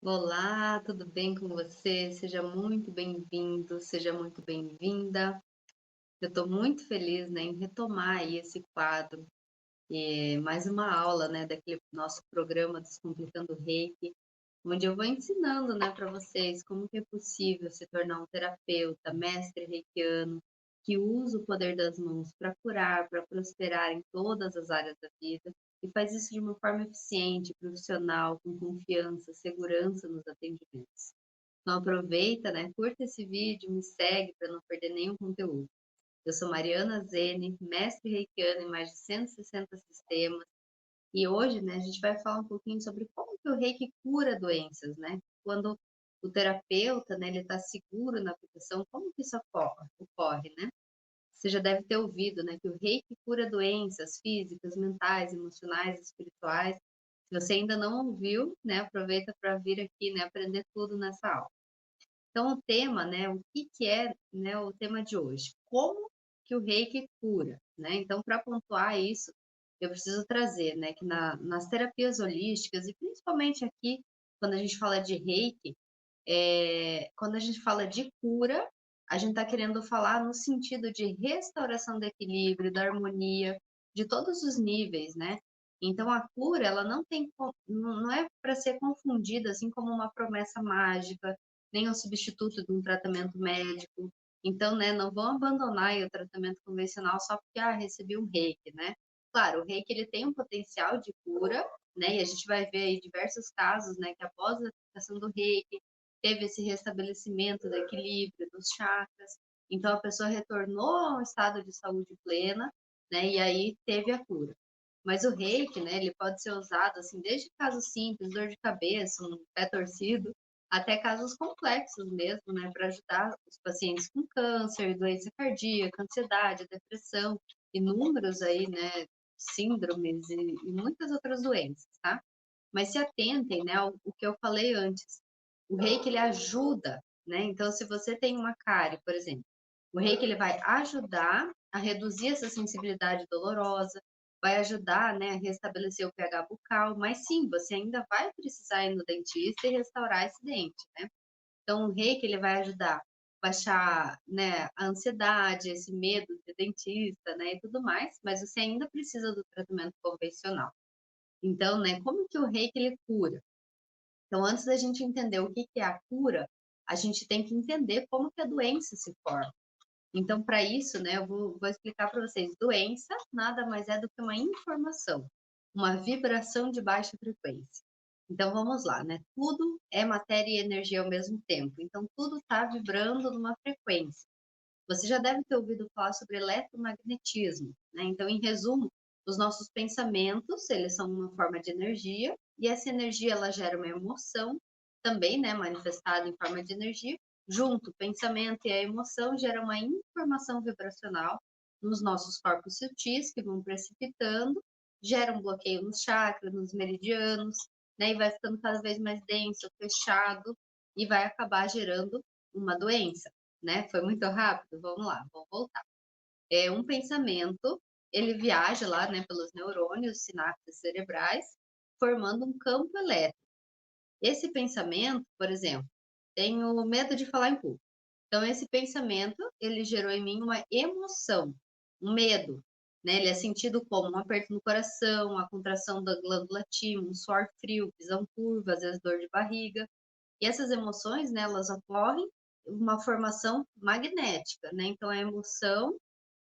Olá, tudo bem com você? Seja muito bem-vindo, seja muito bem-vinda. Eu estou muito feliz, né, em retomar aí esse quadro, mais uma aula, né, daquele nosso programa Descomplicando o Reiki, onde eu vou ensinando, né, para vocês como que é possível se tornar um terapeuta, mestre reikiano, que usa o poder das mãos para curar, para prosperar em todas as áreas da vida, e faz isso de uma forma eficiente, profissional, com confiança, segurança nos atendimentos. Então aproveita, né, curta esse vídeo, me segue para não perder nenhum conteúdo. Eu sou Mariana Zene, mestre reikiana em mais de 160 sistemas, e hoje, né, a gente vai falar um pouquinho sobre como que o reiki cura doenças, né? Quando o terapeuta, né, ele está seguro na aplicação, como que isso ocorre, né? Você já deve ter ouvido, né, que o reiki cura doenças físicas, mentais, emocionais, espirituais. Se você ainda não ouviu, né, aproveita para vir aqui, né, aprender tudo nessa aula. Então, o tema, né, o que que é, né, o tema de hoje? Como que o reiki cura, né? Então, para pontuar isso, eu preciso trazer, né, que nas terapias holísticas, e principalmente aqui, quando a gente fala de reiki, quando a gente fala de cura, a gente está querendo falar no sentido de restauração do equilíbrio, da harmonia, de todos os níveis, né? Então, a cura, ela não tem, não é para ser confundida assim como uma promessa mágica, nem um substituto de um tratamento médico. Então, né, não vão abandonar aí o tratamento convencional só porque, recebi um reiki, né? Claro, o reiki ele tem um potencial de cura, né? E a gente vai ver aí diversos casos, né, que após a aplicação do reiki, teve esse restabelecimento do equilíbrio dos chakras. Então, a pessoa retornou a um estado de saúde plena, né? E aí teve a cura. Mas o reiki, né, ele pode ser usado assim desde casos simples, dor de cabeça, um pé torcido, até casos complexos mesmo, né, para ajudar os pacientes com câncer, doença cardíaca, ansiedade, depressão, inúmeros aí, né, síndromes e muitas outras doenças, tá? Mas se atentem, né, ao o que eu falei antes. O reiki ele ajuda, né? Então, se você tem uma cárie, por exemplo, o reiki ele vai ajudar a reduzir essa sensibilidade dolorosa, vai ajudar, né, a restabelecer o pH bucal, mas sim, você ainda vai precisar ir no dentista e restaurar esse dente, né? Então, o reiki ele vai ajudar a baixar, né, a ansiedade, esse medo de dentista, né, e tudo mais, mas você ainda precisa do tratamento convencional. Então, né, como que o reiki ele cura? Então, antes da gente entender o que que é a cura, a gente tem que entender como que a doença se forma. Então, para isso, né, eu vou explicar para vocês. Doença nada mais é do que uma informação, uma vibração de baixa frequência. Então, vamos lá, né? Tudo é matéria e energia ao mesmo tempo. Então, tudo está vibrando numa frequência. Você já deve ter ouvido falar sobre eletromagnetismo, né? Então, em resumo, os nossos pensamentos, eles são uma forma de energia, e essa energia ela gera uma emoção, também, né, manifestada em forma de energia. Junto, o pensamento e a emoção geram uma informação vibracional nos nossos corpos sutis que vão precipitando, geram um bloqueio nos chakras, nos meridianos, né, e vai ficando cada vez mais denso, fechado, e vai acabar gerando uma doença, né? Foi muito rápido? Vamos lá, vamos voltar. É um pensamento, ele viaja lá, né, pelos neurônios, sinapses cerebrais, formando um campo elétrico. Esse pensamento, por exemplo, tenho medo de falar em público. Então, esse pensamento, ele gerou em mim uma emoção, um medo, né? Ele é sentido como um aperto no coração, a contração da glândula timo, um suor frio, visão curva, às vezes dor de barriga. E essas emoções, né, elas ocorrem uma formação magnética, né? Então, a emoção,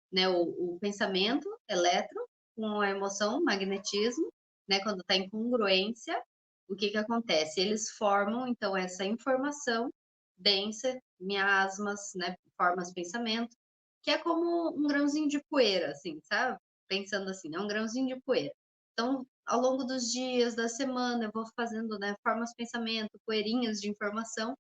né, o pensamento eletro com a emoção magnetismo, né, quando está em congruência, o que que acontece? Eles formam, então, essa informação densa, miasmas, né, formas pensamento, que é como um grãozinho de poeira, assim, sabe? Pensando assim, é um grãozinho de poeira. Então, ao longo dos dias, da semana, eu vou fazendo, né, formas pensamento, poeirinhas de informação,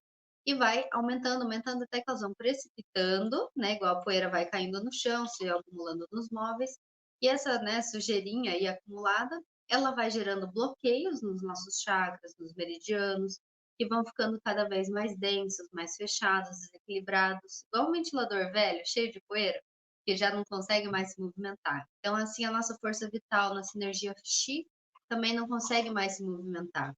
e vai aumentando, aumentando até que elas vão precipitando, né, igual a poeira vai caindo no chão, se acumulando nos móveis, e essa, né, sujeirinha aí acumulada, ela vai gerando bloqueios nos nossos chakras, nos meridianos, que vão ficando cada vez mais densos, mais fechados, desequilibrados, igual um ventilador velho, cheio de poeira, que já não consegue mais se movimentar. Então, assim, a nossa força vital, nossa energia chi, também não consegue mais se movimentar.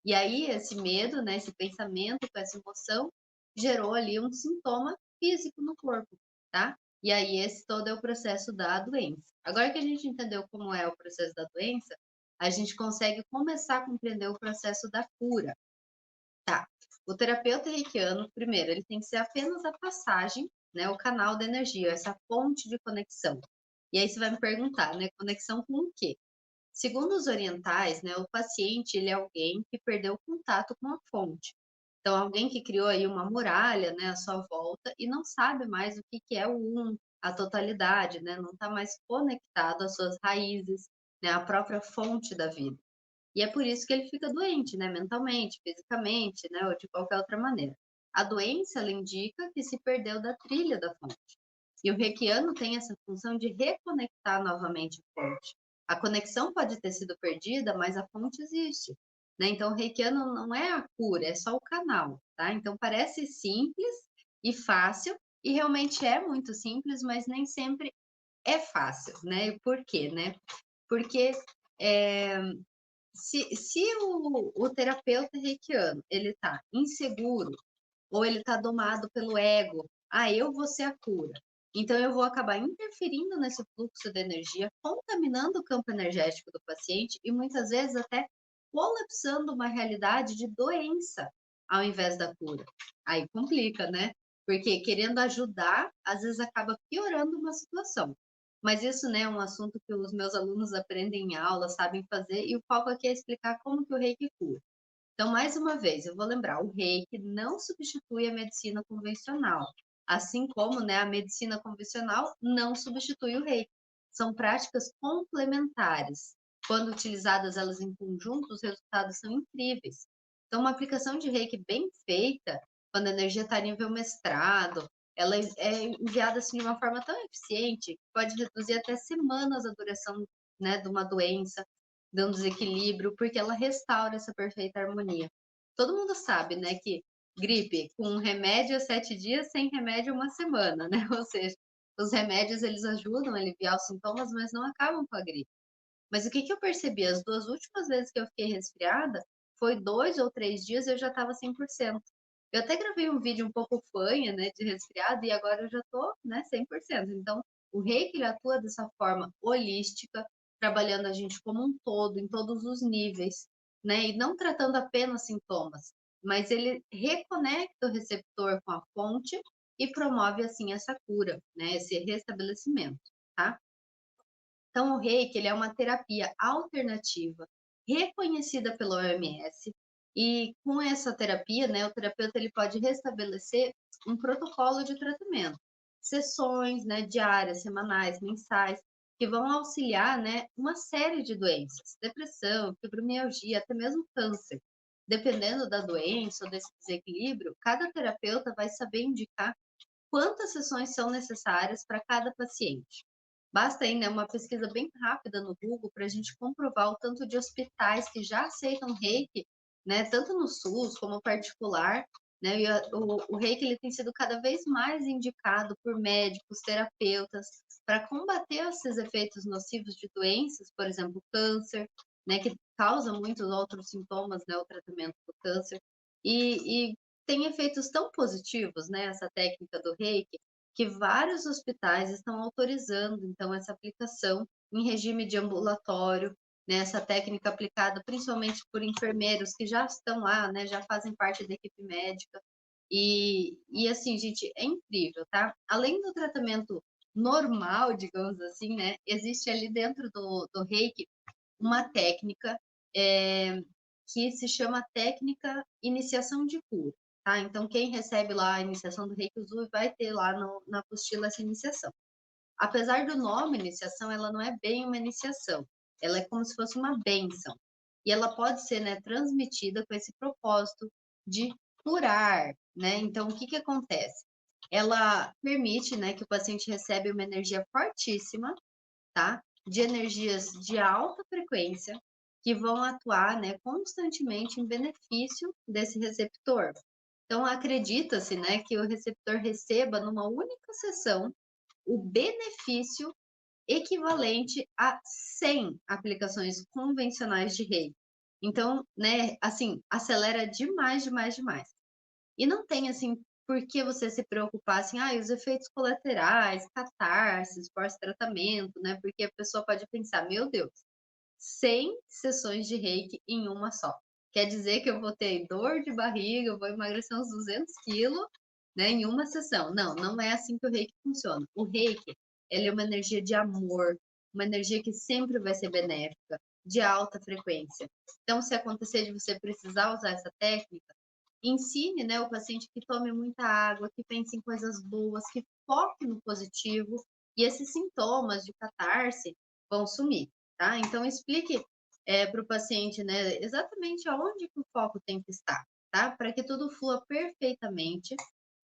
E aí, esse medo, né, esse pensamento com essa emoção, gerou ali um sintoma físico no corpo, tá? E aí, esse todo é o processo da doença. Agora que a gente entendeu como é o processo da doença, a gente consegue começar a compreender o processo da cura. Tá. O terapeuta reikiano, primeiro, ele tem que ser apenas a passagem, né, o canal da energia, essa ponte de conexão. E aí você vai me perguntar, né, conexão com o quê? Segundo os orientais, né, o paciente ele é alguém que perdeu o contato com a fonte. Então, alguém que criou aí uma muralha, né, à sua volta e não sabe mais o que que é o a totalidade, né, não está mais conectado às suas raízes, né, à própria fonte da vida. E é por isso que ele fica doente, né, mentalmente, fisicamente, né, ou de qualquer outra maneira. A doença, ela indica que se perdeu da trilha da fonte. E o reikiano tem essa função de reconectar novamente a fonte. A conexão pode ter sido perdida, mas a fonte existe. Né? Então, o reikiano não é a cura, é só o canal. Tá? Então, parece simples e fácil, e realmente é muito simples, mas nem sempre é fácil. Né? E por quê? Né? Porque é, se o terapeuta reikiano ele está inseguro ou ele está domado pelo ego, eu vou ser a cura. Então eu vou acabar interferindo nesse fluxo de energia, contaminando o campo energético do paciente e muitas vezes até colapsando uma realidade de doença ao invés da cura. Aí complica, né? Porque querendo ajudar, às vezes acaba piorando uma situação. Mas isso, né, é um assunto que os meus alunos aprendem em aula, sabem fazer, e o foco aqui é explicar como que o Reiki cura. Então, mais uma vez, eu vou lembrar, o Reiki não substitui a medicina convencional, assim como, né, a medicina convencional não substitui o Reiki. São práticas complementares. Quando utilizadas elas em conjunto, os resultados são incríveis. Então, uma aplicação de Reiki bem feita, quando a energia está a nível mestrado, ela é enviada assim, de uma forma tão eficiente que pode reduzir até semanas a duração, né, de uma doença, de um desequilíbrio, porque ela restaura essa perfeita harmonia. Todo mundo sabe, né, que gripe com remédio 7 dias, sem remédio uma semana, né? Ou seja, os remédios eles ajudam a aliviar os sintomas, mas não acabam com a gripe. Mas o que que eu percebi? As duas últimas vezes que eu fiquei resfriada, foi 2 ou 3 dias e eu já estava 100%. Eu até gravei um vídeo um pouco fanha, né, de resfriado, e agora eu já tô, né, 100%. Então, o reiki ele atua dessa forma holística, trabalhando a gente como um todo, em todos os níveis, né, e não tratando apenas sintomas, mas ele reconecta o receptor com a fonte e promove, assim, essa cura, né, esse restabelecimento, tá? Então, o Reiki ele é uma terapia alternativa reconhecida pela OMS e com essa terapia, né, o terapeuta ele pode restabelecer um protocolo de tratamento, sessões, né, diárias, semanais, mensais, que vão auxiliar, né, uma série de doenças, depressão, fibromialgia, até mesmo câncer. Dependendo da doença ou desse desequilíbrio, cada terapeuta vai saber indicar quantas sessões são necessárias para cada paciente. Basta aí, né, uma pesquisa bem rápida no Google para a gente comprovar o tanto de hospitais que já aceitam reiki, né, tanto no SUS como particular, né, e o reiki ele tem sido cada vez mais indicado por médicos, terapeutas, para combater esses efeitos nocivos de doenças, por exemplo, câncer, né, que causa muitos outros sintomas, né, o tratamento do câncer, e tem efeitos tão positivos, né, essa técnica do reiki, que vários hospitais estão autorizando, então, essa aplicação em regime de ambulatório, né, essa técnica aplicada principalmente por enfermeiros que já estão lá, né, já fazem parte da equipe médica. E assim, gente, é incrível, tá? Além do tratamento normal, digamos assim, né, existe ali dentro do Reiki uma técnica é, que se chama técnica iniciação de cura, tá? Então, quem recebe lá a iniciação do Reiki Usui vai ter lá na apostila essa iniciação. Apesar do nome iniciação, ela não é bem uma iniciação, ela é como se fosse uma bênção. E ela pode ser, né, transmitida com esse propósito de curar, né? Então, o que que acontece? Ela permite, né, que o paciente recebe uma energia fortíssima, tá? De energias de alta frequência que vão atuar, né, constantemente em benefício desse receptor. Então, acredita-se, né, que o receptor receba numa única sessão o benefício equivalente a 100 aplicações convencionais de reiki. Então, né, assim, acelera demais, demais, demais. E não tem, assim, por que você se preocupar, assim, os efeitos colaterais, catarses, pós-tratamento, né? Porque a pessoa pode pensar, meu Deus, 100 sessões de reiki em uma só. Quer dizer que eu vou ter dor de barriga, eu vou emagrecer uns 200 quilos, né, em uma sessão. Não, não é assim que o reiki funciona. O reiki, ele é uma energia de amor, uma energia que sempre vai ser benéfica, de alta frequência. Então, se acontecer de você precisar usar essa técnica, ensine, né, o paciente que tome muita água, que pense em coisas boas, que foque no positivo, e esses sintomas de catarse vão sumir, tá? Então, explique para o paciente, né, exatamente aonde que o foco tem que estar, tá? Para que tudo flua perfeitamente.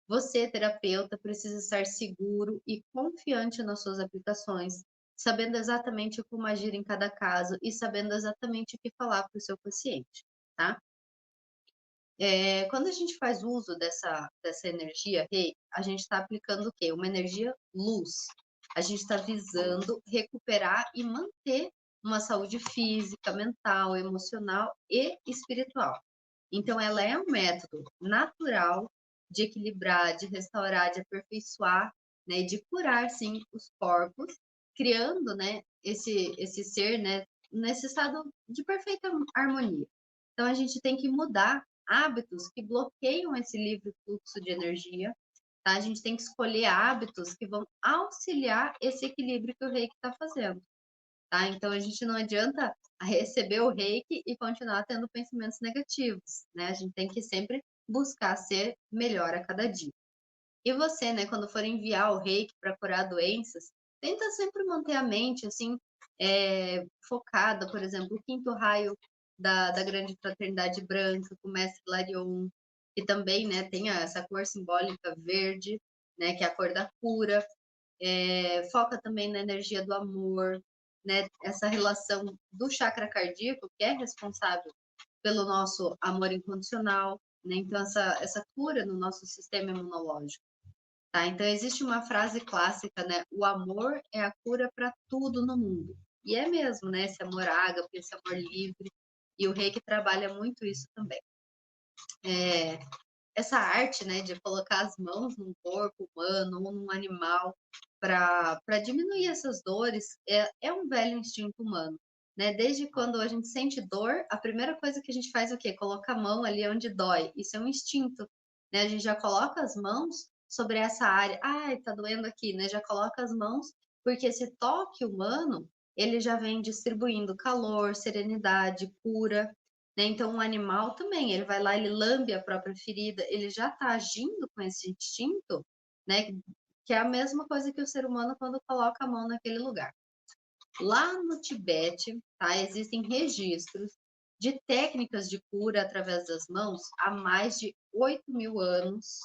Você, terapeuta, precisa estar seguro e confiante nas suas aplicações, sabendo exatamente como agir em cada caso e sabendo exatamente o que falar para o seu paciente, tá? Quando a gente faz uso dessa energia reiki, a gente está aplicando o quê? Uma energia luz. A gente está visando recuperar e manter uma saúde física, mental, emocional e espiritual. Então, ela é um método natural de equilibrar, de restaurar, de aperfeiçoar, né, de curar, sim, os corpos, criando, né, esse ser, né, nesse estado de perfeita harmonia. Então, a gente tem que mudar hábitos que bloqueiam esse livre fluxo de energia, tá? A gente tem que escolher hábitos que vão auxiliar esse equilíbrio que o reiki está fazendo, tá? Então, a gente não adianta receber o reiki e continuar tendo pensamentos negativos, né? A gente tem que sempre buscar ser melhor a cada dia. E você, né, quando for enviar o reiki para curar doenças, tenta sempre manter a mente, assim, focada, por exemplo, o quinto raio da grande fraternidade branca, com o mestre Larion, que também, né, tem essa cor simbólica verde, né, que é a cor da cura. Foca também na energia do amor, né, essa relação do chakra cardíaco, que é responsável pelo nosso amor incondicional, né, então essa cura no nosso sistema imunológico. Tá? Então, existe uma frase clássica, né? O amor é a cura para tudo no mundo. E é mesmo, né? Esse amor ágape, esse amor livre. E o reiki trabalha muito isso também. É, essa arte, né, de colocar as mãos num corpo humano ou num animal para diminuir essas dores é um velho instinto humano. Né? Desde quando a gente sente dor, a primeira coisa que a gente faz é o quê? Coloca a mão ali onde dói. Isso é um instinto. Né? A gente já coloca as mãos sobre essa área. Ai, tá doendo aqui, né? Já coloca as mãos, porque esse toque humano, ele já vem distribuindo calor, serenidade, cura, né? Então, um animal também, ele vai lá, ele lambe a própria ferida, ele já está agindo com esse instinto, né? Que é a mesma coisa que o ser humano quando coloca a mão naquele lugar. Lá no Tibete, tá, existem registros de técnicas de cura através das mãos há mais de 8.000 anos.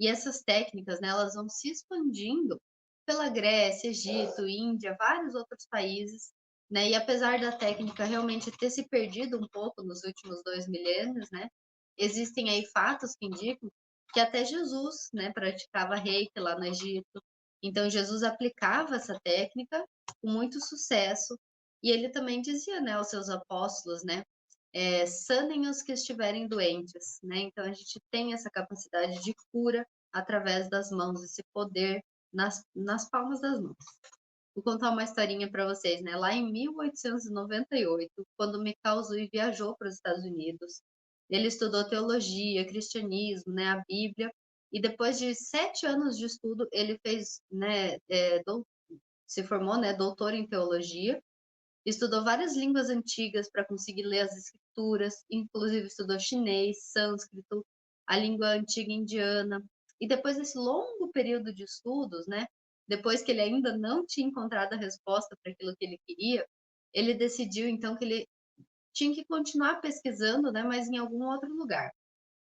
E essas técnicas, né, elas vão se expandindo pela Grécia, Egito, Índia, vários outros países, né? E apesar da técnica realmente ter se perdido um pouco nos últimos 2 milênios, né? Existem aí fatos que indicam que até Jesus, né, praticava reiki lá no Egito. Então Jesus aplicava essa técnica com muito sucesso e ele também dizia, né, aos seus apóstolos, né, sanem os que estiverem doentes, né? Então a gente tem essa capacidade de cura através das mãos, esse poder nas palmas das mãos. Vou contar uma historinha para vocês, né? Lá em 1898, quando Mikao Usui viajou para os Estados Unidos, ele estudou teologia, cristianismo, né, a Bíblia, e depois de 7 anos de estudo, ele fez, né, se formou, né, doutor em teologia. Estudou várias línguas antigas para conseguir ler as escrituras, inclusive estudou chinês, sânscrito, a língua antiga indiana. E depois desse longo período de estudos, né, depois que ele ainda não tinha encontrado a resposta para aquilo que ele queria, ele decidiu então que ele tinha que continuar pesquisando, né, mas em algum outro lugar.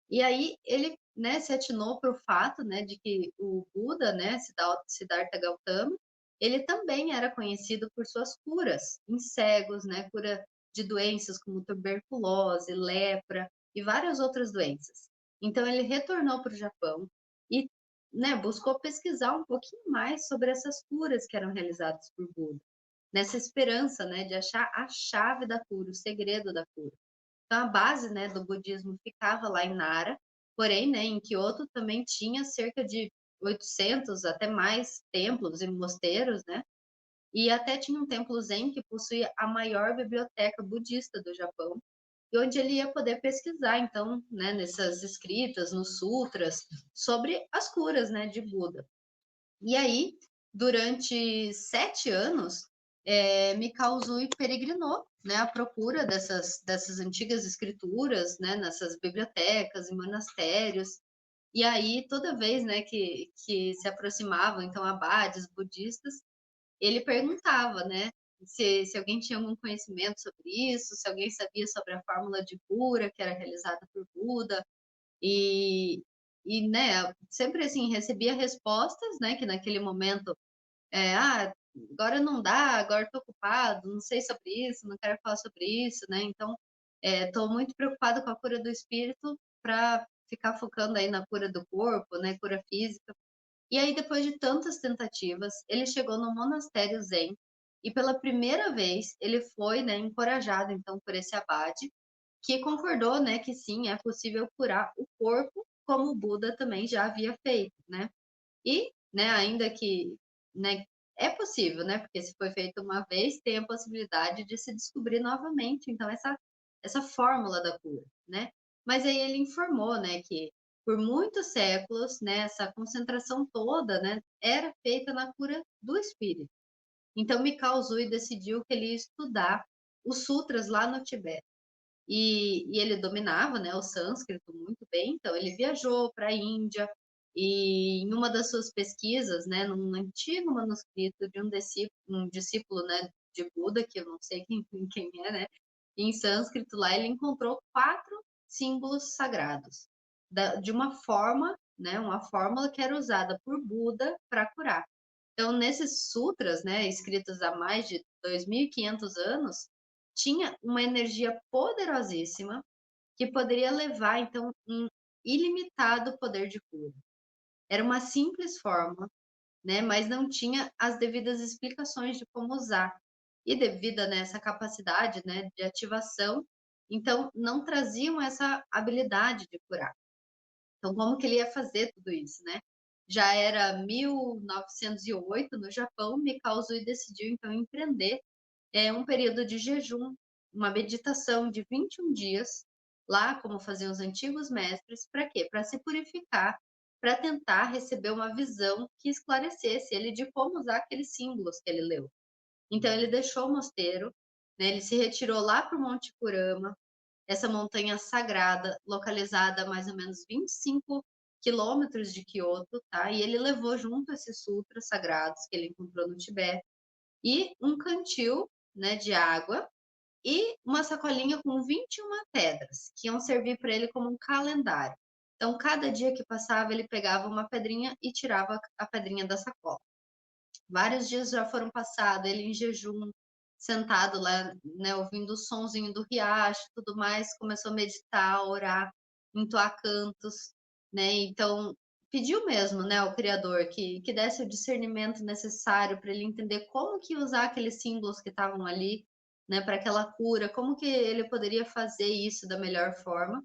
E aí ele, né, se atinou para o fato, né, de que o Buda, né, Siddhartha Gautama, ele também era conhecido por suas curas em cegos, né, cura de doenças como tuberculose, lepra e várias outras doenças. Então ele retornou para o Japão e, né, buscou pesquisar um pouquinho mais sobre essas curas que eram realizadas por Buda, nessa esperança, né, de achar a chave da cura, o segredo da cura. Então a base, né, do budismo ficava lá em Nara, porém, né, em Kyoto também tinha cerca de 800, até mais templos e mosteiros, né? E até tinha um templo Zen que possuía a maior biblioteca budista do Japão, e onde ele ia poder pesquisar, então, né, nessas escritas, nos sutras, sobre as curas, né, de Buda. E aí, durante 7 anos, Mikao Uzui peregrinou, né, à procura dessas antigas escrituras, né, nessas bibliotecas e monastérios. E aí, toda vez, né, que se aproximavam, então, abades budistas, ele perguntava, né, se alguém tinha algum conhecimento sobre isso, se alguém sabia sobre a fórmula de cura que era realizada por Buda, e, né, sempre assim, recebia respostas, né, que naquele momento, agora não dá, agora estou ocupado, não sei sobre isso, não quero falar sobre isso, né, então, estou muito preocupado com a cura do espírito para ficar focando aí na cura do corpo, né, cura física. E aí, depois de tantas tentativas, ele chegou no monastério Zen e pela primeira vez ele foi, né, encorajado então por esse abade, que concordou, né, que sim, é possível curar o corpo, como o Buda também já havia feito, né? E, né, ainda que, né, é possível, né? Porque se foi feito uma vez, tem a possibilidade de se descobrir novamente, então essa fórmula da cura, né? Mas aí ele informou, né, que por muitos séculos, né, essa concentração toda, né, era feita na cura do espírito. Então Mikao Uzui decidiu que ele ia estudar os sutras lá no Tibete. E ele dominava, né, o sânscrito muito bem, então ele viajou para a Índia e em uma das suas pesquisas, né, num antigo manuscrito de um discípulo, né, de Buda, que eu não sei quem é, né, em sânscrito lá ele encontrou 4 símbolos sagrados de uma forma, né, uma fórmula que era usada por Buda para curar. Então, nesses sutras, né, escritos há mais de 2.500 anos, tinha uma energia poderosíssima que poderia levar, então, um ilimitado poder de cura. Era uma simples forma, né, mas não tinha as devidas explicações de como usar. E devido a essa capacidade, né, de ativação, então não traziam essa habilidade de curar. Então, como que ele ia fazer tudo isso, né? Já era 1908 no Japão, Mikao Uzui decidiu então empreender um período de jejum, uma meditação de 21 dias, lá como faziam os antigos mestres, para quê? Para se purificar, para tentar receber uma visão que esclarecesse ele de como usar aqueles símbolos que ele leu. Então ele deixou o mosteiro, né, ele se retirou lá para o Monte Kurama, essa montanha sagrada, localizada a mais ou menos 25 quilômetros de Kyoto, tá? E ele levou junto esses sutras sagrados que ele encontrou no Tibete e um cantil, né, de água e uma sacolinha com 21 pedras, que iam servir para ele como um calendário. Então, cada dia que passava, ele pegava uma pedrinha e tirava a pedrinha da sacola. Vários dias já foram passados, ele em jejum, sentado lá, né, ouvindo o sonzinho do riacho, tudo mais, começou a meditar, a orar, entoar cantos, né? Então, pediu mesmo, né, ao Criador que desse o discernimento necessário para ele entender como que usar aqueles símbolos que estavam ali, né, para aquela cura, como que ele poderia fazer isso da melhor forma.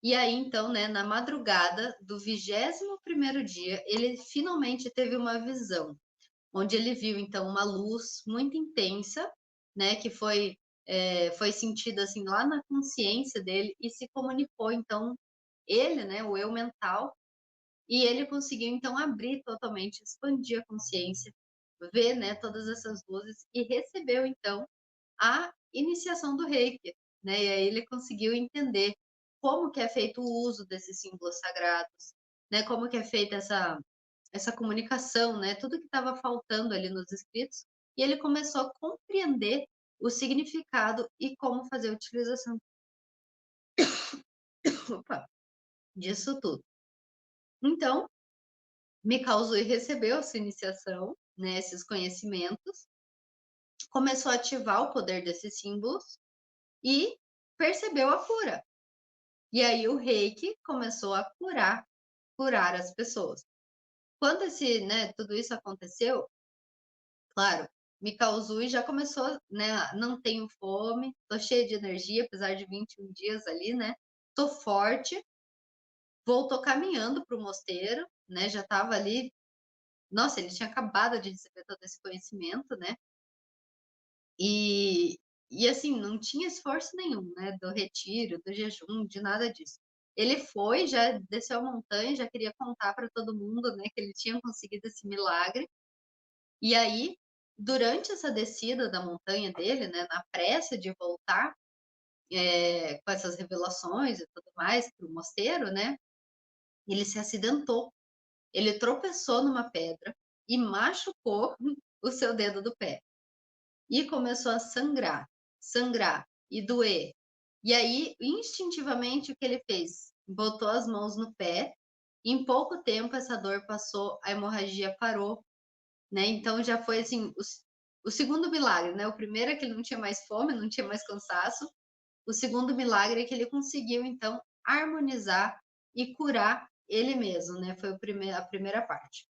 E aí, então, né, na madrugada do 21º dia, ele finalmente teve uma visão onde ele viu então uma luz muito intensa, né, que foi sentida assim lá na consciência dele e se comunicou então ele, né, o eu mental, e ele conseguiu então abrir totalmente, expandir a consciência, ver, né, todas essas luzes e recebeu então a iniciação do Reiki, né? E aí ele conseguiu entender como que é feito o uso desses símbolos sagrados, né? Como que é feita essa comunicação, né? Tudo que estava faltando ali nos escritos, e ele começou a compreender o significado e como fazer a utilização opa, disso tudo. Então, Mikao Uzui recebeu essa iniciação, né, esses conhecimentos, começou a ativar o poder desses símbolos e percebeu a cura. E aí o Reiki começou a curar as pessoas. Quando tudo isso aconteceu, claro, Mikao Uzui já começou, né? Não tenho fome, tô cheia de energia, apesar de 21 dias ali, né? Tô forte, voltou caminhando para o mosteiro, né? Já estava ali. Nossa, ele tinha acabado de receber todo esse conhecimento, né? E assim, não tinha esforço nenhum, né? Do retiro, do jejum, de nada disso. Ele foi, já desceu a montanha, já queria contar para todo mundo, né? Que ele tinha conseguido esse milagre. E aí, durante essa descida da montanha dele, né? Na pressa de voltar, com essas revelações e tudo mais para o mosteiro, né? Ele se acidentou. Ele tropeçou numa pedra e machucou o seu dedo do pé. E começou a sangrar, sangrar e doer. E aí, instintivamente, o que ele fez? Botou as mãos no pé. Em pouco tempo, essa dor passou, a hemorragia parou, né? Então, já foi assim, o segundo milagre, né? O primeiro é que ele não tinha mais fome, não tinha mais cansaço. O segundo milagre é que ele conseguiu, então, harmonizar e curar ele mesmo, né? Foi a primeira parte.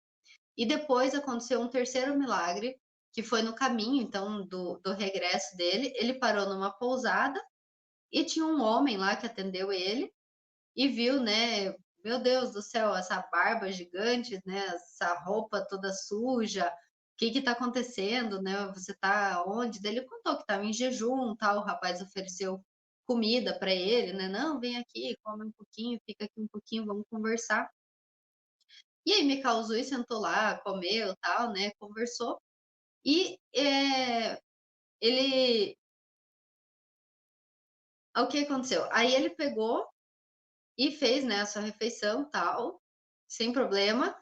E depois aconteceu um terceiro milagre, que foi no caminho, então, do regresso dele. Ele parou numa pousada e tinha um homem lá que atendeu ele e viu, né? Meu Deus do céu, essa barba gigante, né? Essa roupa toda suja. O que está acontecendo, né? Você está onde? Daí ele contou que estava em jejum, tal. O rapaz ofereceu comida para ele, né? Não, vem aqui, come um pouquinho, fica aqui um pouquinho, vamos conversar. E aí me causou e sentou lá, comeu, tal, né? Conversou. E ele, o que aconteceu? Aí ele pegou e fez, né, a sua refeição, tal, sem problema.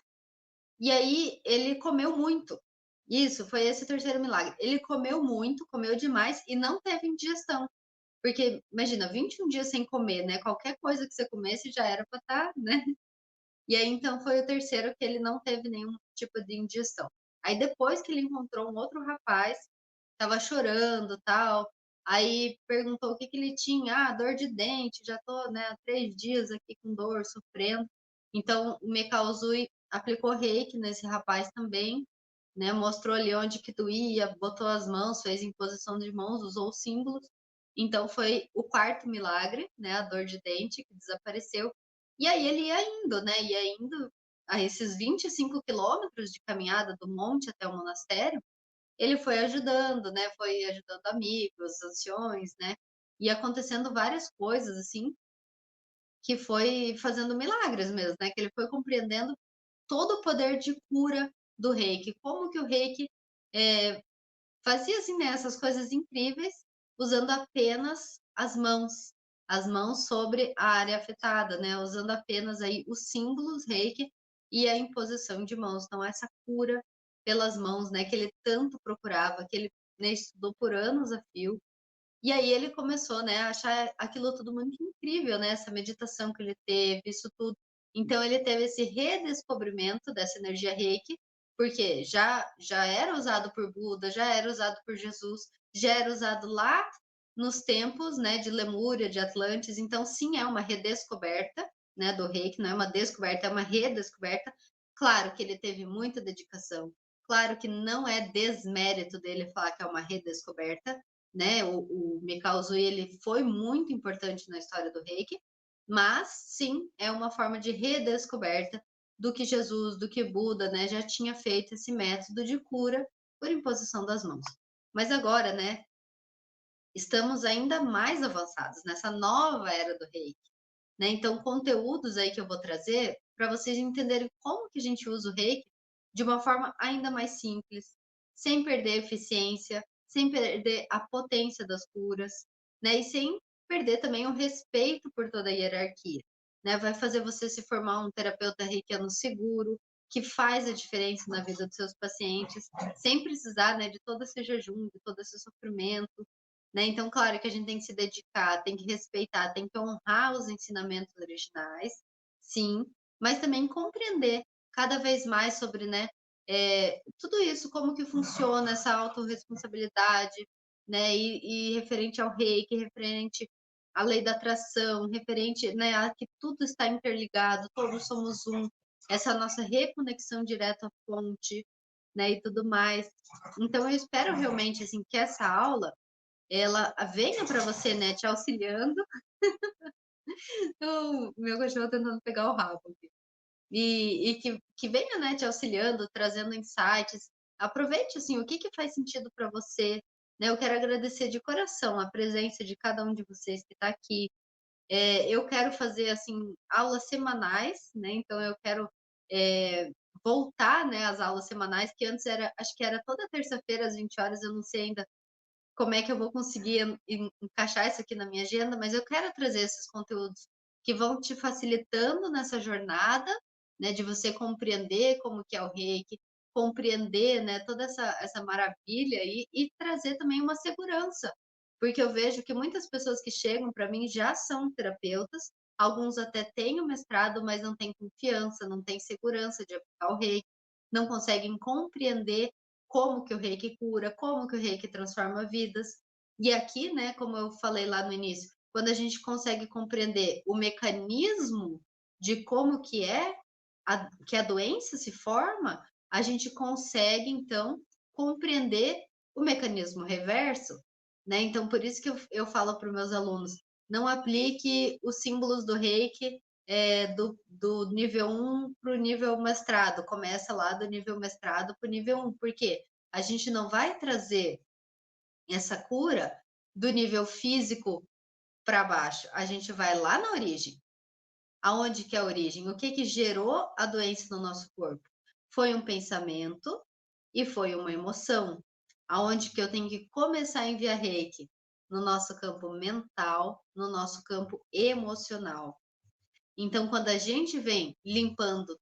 E aí ele comeu muito. Isso, foi esse o terceiro milagre. Ele comeu muito, comeu demais e não teve indigestão. Porque, imagina, 21 dias sem comer, né? Qualquer coisa que você comesse já era para estar, né? E aí, então, foi o terceiro que ele não teve nenhum tipo de indigestão. Aí, depois que ele encontrou um outro rapaz, tava chorando, tal, aí perguntou o que que ele tinha. Ah, dor de dente, já tô, né, há 3 dias aqui com dor, sofrendo. Então, o Mekauzui aplicou reiki nesse rapaz também, né, mostrou ali onde que doía, botou as mãos, fez imposição de mãos, usou símbolos. Então, foi o quarto milagre, né, a dor de dente que desapareceu. E aí ele ia indo, né? Ia indo a esses 25 quilômetros de caminhada do monte até o monastério, ele foi ajudando, né? Foi ajudando amigos, anciões, né? E acontecendo várias coisas, assim, que foi fazendo milagres mesmo, né? Que ele foi compreendendo todo o poder de cura do reiki, como que o reiki fazia, assim, né, essas coisas incríveis usando apenas as mãos sobre a área afetada, né? Usando apenas aí os símbolos reiki e a imposição de mãos. Então, essa cura pelas mãos, né, que ele tanto procurava, que ele, né, estudou por anos a fio. E aí ele começou, né, a achar aquilo tudo muito incrível, né, essa meditação que ele teve, isso tudo. Então ele teve esse redescobrimento dessa energia Reiki, porque já era usado por Buda, já era usado por Jesus, já era usado lá nos tempos, né, de Lemúria, de Atlantes. Então sim, é uma redescoberta, né, do Reiki, não é uma descoberta, é uma redescoberta. Claro que ele teve muita dedicação. Claro que não é desmérito dele falar que é uma redescoberta, né? O Mikao Uzui, ele foi muito importante na história do reiki, mas sim, é uma forma de redescoberta do que Jesus, do que Buda, né, já tinha feito esse método de cura por imposição das mãos. Mas agora, né, estamos ainda mais avançados nessa nova era do reiki, né? Então, conteúdos aí que eu vou trazer para vocês entenderem como que a gente usa o reiki de uma forma ainda mais simples, sem perder eficiência, sem perder a potência das curas, né? E sem perder também o respeito por toda a hierarquia, né? Vai fazer você se formar um terapeuta reikiano seguro, que faz a diferença na vida dos seus pacientes, sem precisar, né, de todo esse jejum, de todo esse sofrimento, né? Então, claro que a gente tem que se dedicar, tem que respeitar, tem que honrar os ensinamentos originais, sim, mas também compreender cada vez mais sobre, né, tudo isso, como que funciona essa autorresponsabilidade, né, e referente ao reiki, referente à lei da atração, referente, né, a que tudo está interligado, todos somos um, essa nossa reconexão direta à fonte, né, e tudo mais. Então eu espero realmente, assim, que essa aula, ela venha para você, né, te auxiliando. O meu cachorro tentando pegar o rabo aqui. E que venha, né, te auxiliando, trazendo insights. Aproveite, assim, o que que faz sentido para você, né. Eu quero agradecer de coração a presença de cada um de vocês que está aqui. Eu quero fazer, assim, aulas semanais, né, então eu quero, eh, voltar, né, às aulas semanais, que antes era, acho que era toda terça-feira às 20 horas. Eu não sei ainda como é que eu vou conseguir encaixar isso aqui na minha agenda, mas eu quero trazer esses conteúdos que vão te facilitando nessa jornada, né, de você compreender como que é o Reiki, compreender, né, toda essa maravilha aí e trazer também uma segurança, porque eu vejo que muitas pessoas que chegam para mim já são terapeutas, alguns até têm o mestrado, mas não têm confiança, não têm segurança de aplicar o Reiki, não conseguem compreender como que o reiki cura, como que o reiki transforma vidas. E aqui, né, como eu falei lá no início, quando a gente consegue compreender o mecanismo de como que a doença se forma, a gente consegue, então, compreender o mecanismo reverso, né? Então, por isso que eu falo para os meus alunos, não aplique os símbolos do reiki do nível 1 para o nível mestrado, começa lá do nível mestrado para o nível 1, porque a gente não vai trazer essa cura do nível físico para baixo, a gente vai lá na origem. Aonde que é a origem? O que que gerou a doença no nosso corpo? Foi um pensamento e foi uma emoção. Aonde que eu tenho que começar a enviar reiki? No nosso campo mental, no nosso campo emocional. Então, quando a gente vem limpando,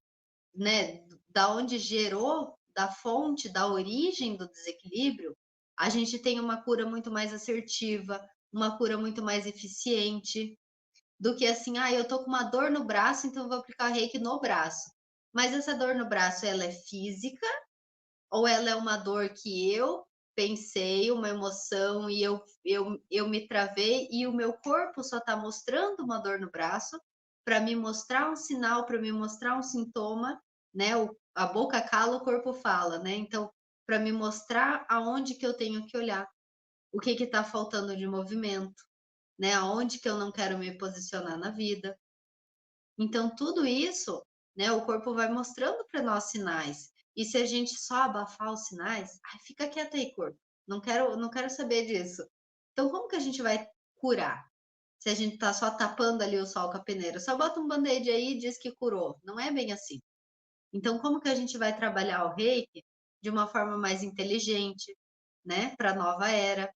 né, da onde gerou, da fonte, da origem do desequilíbrio, a gente tem uma cura muito mais assertiva, uma cura muito mais eficiente, do que assim: "Ah, eu tô com uma dor no braço, então eu vou aplicar reiki no braço". Mas essa dor no braço, ela é física ou ela é uma dor que eu pensei, uma emoção e eu me travei e o meu corpo só está mostrando uma dor no braço para me mostrar um sinal, para me mostrar um sintoma, né, a boca cala, o corpo fala, né, então, para me mostrar aonde que eu tenho que olhar, o que que está faltando de movimento, né, aonde que eu não quero me posicionar na vida. Então tudo isso, né, o corpo vai mostrando para nós sinais. E se a gente só abafar os sinais, ai, fica quieto aí, corpo. Não quero saber disso. Então como que a gente vai curar? Se a gente tá só tapando ali o sol com a peneira, só bota um band-aid aí e diz que curou. Não é bem assim. Então como que a gente vai trabalhar o reiki de uma forma mais inteligente, né, para a nova era?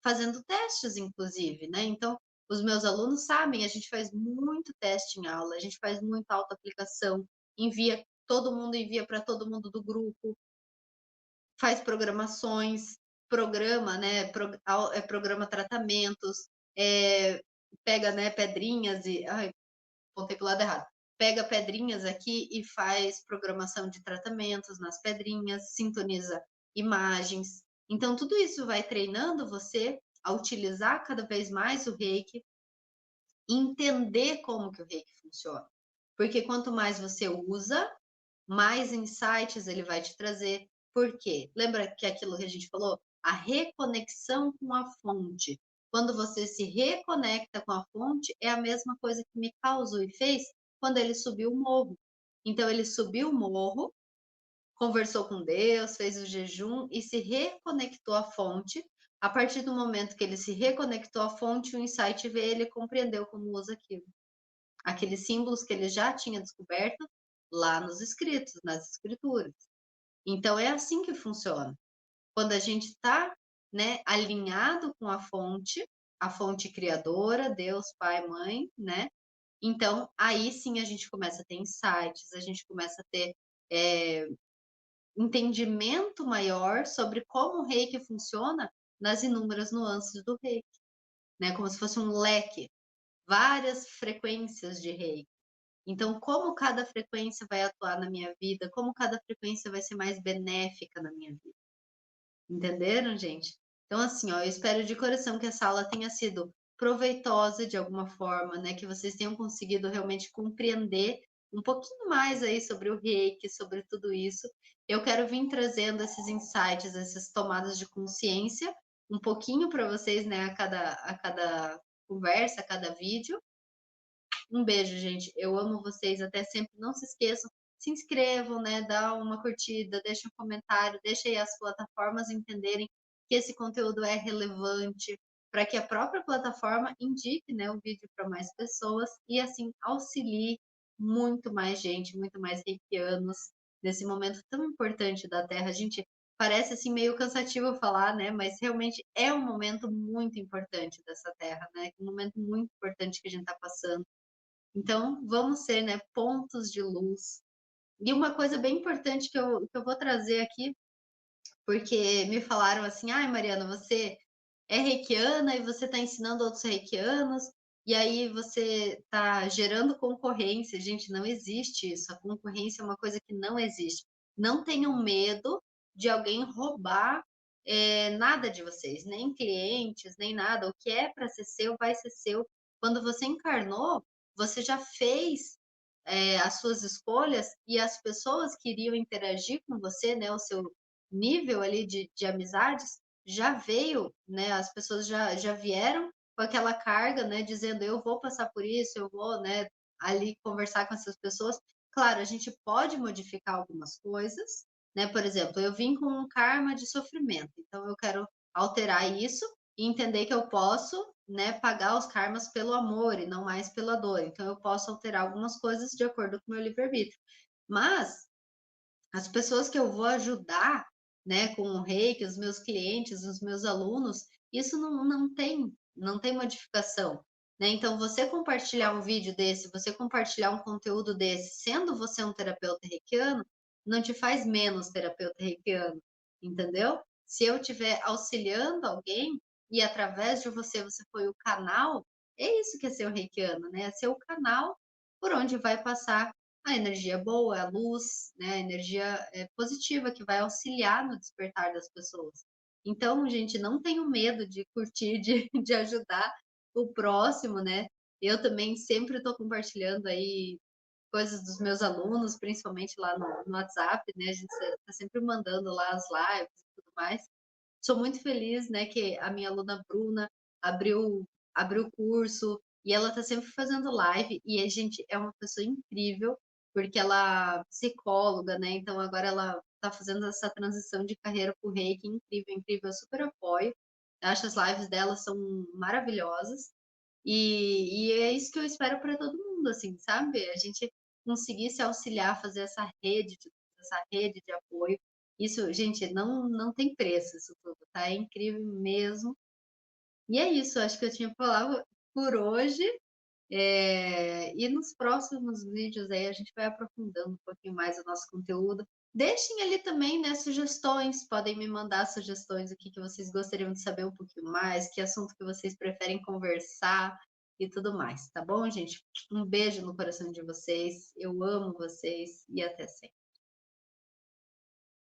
Fazendo testes, inclusive, né? Então, os meus alunos sabem, a gente faz muito teste em aula, a gente faz muita autoaplicação, envia, todo mundo envia para todo mundo do grupo, faz programações, programa, né? Programa tratamentos, é, pega, né, pedrinhas e. Ai, apontei para o lado errado. Pega pedrinhas aqui e faz programação de tratamentos nas pedrinhas, sintoniza imagens. Então, tudo isso vai treinando você a utilizar cada vez mais o reiki, entender como que o reiki funciona. Porque quanto mais você usa, mais insights ele vai te trazer. Por quê? Lembra que aquilo que a gente falou? A reconexão com a fonte. Quando você se reconecta com a fonte, é a mesma coisa que me causou e fez quando ele subiu o morro. Então, ele subiu o morro, conversou com Deus, fez o jejum e se reconectou à fonte. A partir do momento que ele se reconectou à fonte, o insight veio, ele compreendeu como usa aquilo. Aqueles símbolos que ele já tinha descoberto lá nos escritos, nas escrituras. Então é assim que funciona. Quando a gente está, né, alinhado com a fonte criadora, Deus, Pai, Mãe, né? Então aí sim a gente começa a ter insights, a gente começa a ter é, entendimento maior sobre como o reiki funciona nas inúmeras nuances do reiki, né? Como se fosse um leque, várias frequências de reiki. Então, como cada frequência vai atuar na minha vida, como cada frequência vai ser mais benéfica na minha vida. Entenderam, gente? Então, assim, ó, eu espero de coração que essa aula tenha sido proveitosa de alguma forma, né? Que vocês tenham conseguido realmente compreender um pouquinho mais aí sobre o reiki, sobre tudo isso. Eu quero vir trazendo esses insights, essas tomadas de consciência, um pouquinho para vocês, né, a cada conversa, a cada vídeo. Um beijo, gente. Eu amo vocês. Até sempre. Não se esqueçam, se inscrevam, né? Dá uma curtida, deixa um comentário, deixa aí as plataformas entenderem que esse conteúdo é relevante, para que a própria plataforma indique, né, o vídeo para mais pessoas e assim auxilie muito mais gente, muito mais reikianos nesse momento tão importante da Terra. A gente parece assim meio cansativo falar, né? Mas realmente é um momento muito importante dessa Terra, né? Um momento muito importante que a gente está passando. Então, vamos ser, né, pontos de luz. E uma coisa bem importante que eu vou trazer aqui, porque me falaram assim: ai, Mariana, você é reikiana e você está ensinando outros reikianos, e aí você está gerando concorrência. Gente, não existe isso. A concorrência é uma coisa que não existe. Não tenham medo de alguém roubar nada de vocês, nem clientes, nem nada. O que é para ser seu, vai ser seu. Quando você encarnou, você já fez as suas escolhas e as pessoas que iriam interagir com você, né, o seu nível ali de amizades, já veio, né, as pessoas já vieram com aquela carga, né, dizendo eu vou passar por isso, eu vou, né, ali conversar com essas pessoas. Claro, a gente pode modificar algumas coisas, né? Por exemplo, eu vim com um karma de sofrimento, então eu quero alterar isso e entender que eu posso, né, pagar os karmas pelo amor e não mais pela dor. Então eu posso alterar algumas coisas de acordo com o meu livre-arbítrio. Mas as pessoas que eu vou ajudar, né, com o reiki, os meus clientes, os meus alunos, isso não tem modificação, né? Então, você compartilhar um vídeo desse, você compartilhar um conteúdo desse, sendo você um terapeuta reikiano, não te faz menos terapeuta reikiano, entendeu? Se eu estiver auxiliando alguém e através de você, você foi o canal, é isso que é ser o reikiano, né? É ser o canal por onde vai passar a energia boa, a luz, né, a energia positiva que vai auxiliar no despertar das pessoas. Então, gente, não tenho medo de curtir, de ajudar o próximo, né? Eu também sempre estou compartilhando aí coisas dos meus alunos, principalmente lá no WhatsApp, né? A gente está sempre mandando lá as lives e tudo mais. Sou muito feliz, né, que a minha aluna Bruna abriu abriu o curso e ela está sempre fazendo live e a gente é uma pessoa incrível, porque ela é psicóloga, né? Então agora ela está fazendo essa transição de carreira para o Reiki, incrível, incrível, eu super apoio. Eu acho as lives dela são maravilhosas e é isso que eu espero para todo mundo, assim, sabe? A gente conseguir se auxiliar, fazer essa rede de apoio. Isso, gente, não tem preço isso tudo, tá? É incrível mesmo. E é isso, acho que eu tinha falado por hoje. E nos próximos vídeos aí a gente vai aprofundando um pouquinho mais o nosso conteúdo. Deixem ali também, né, sugestões, podem me mandar sugestões, o que que vocês gostariam de saber um pouquinho mais, que assunto que vocês preferem conversar e tudo mais, tá bom, gente? Um beijo no coração de vocês, eu amo vocês e até sempre.